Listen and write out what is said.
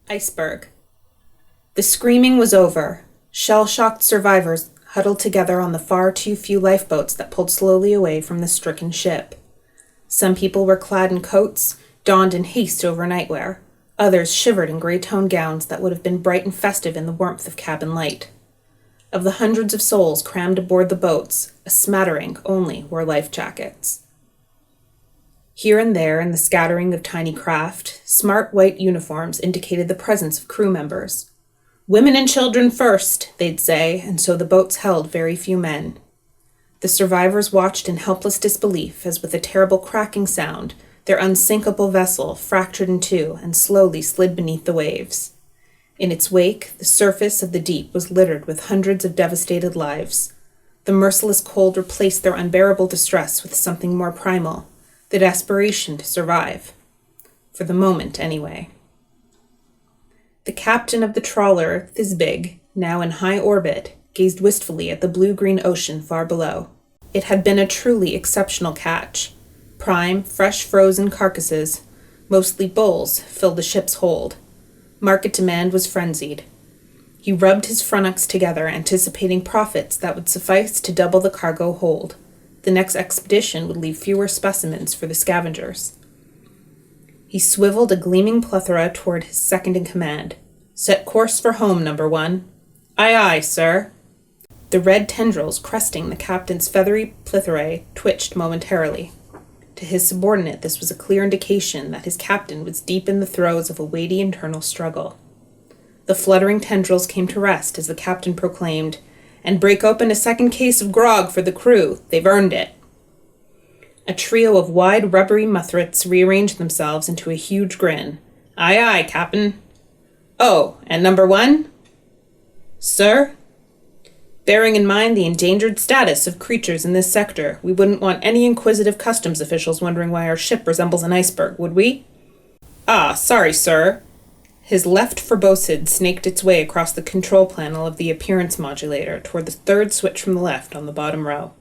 Iceberg. The screaming was over. Shell-shocked survivors huddled together on the far too few lifeboats that pulled slowly away from the stricken ship. Some people were clad in coats, donned in haste over nightwear. Others shivered in gray-toned gowns that would have been bright and festive in the warmth of cabin light. Of the hundreds of souls crammed aboard the boats, a smattering only wore life jackets. Here and there, in the scattering of tiny craft, smart white uniforms indicated the presence of crew members. "Women and children first," they'd say, and so the boats held very few men. The survivors watched in helpless disbelief as, with a terrible cracking sound, their unsinkable vessel fractured in two and slowly slid beneath the waves. In its wake, the surface of the deep was littered with hundreds of devastated lives. The merciless cold replaced their unbearable distress with something more primal, the desperation to survive. For the moment, anyway. The captain of the trawler, Iceberg, now in high orbit, gazed wistfully at the blue-green ocean far below. It had been a truly exceptional catch. Prime, fresh frozen carcasses, mostly bulls, filled the ship's hold. Market demand was frenzied. He rubbed his fronts together, anticipating profits that would suffice to double the cargo hold. The next expedition would leave fewer specimens for the scavengers. He swiveled a gleaming plethora toward his second-in-command. "Set course for home, number 1. "Aye, aye, sir." The red tendrils cresting the captain's feathery plethora twitched momentarily. To his subordinate, this was a clear indication that his captain was deep in the throes of a weighty internal struggle. The fluttering tendrils came to rest as the captain proclaimed, "And break open a second case of grog for the crew. They've earned it." A trio of wide, rubbery mouthrots rearranged themselves into a huge grin. "Aye, aye, Captain." "Oh, and number 1? "Sir?" "Bearing in mind the endangered status of creatures in this sector, we wouldn't want any inquisitive customs officials wondering why our ship resembles an iceberg, would we?" "Ah, sorry, sir." His left verbosid snaked its way across the control panel of the appearance modulator toward the third switch from the left on the bottom row.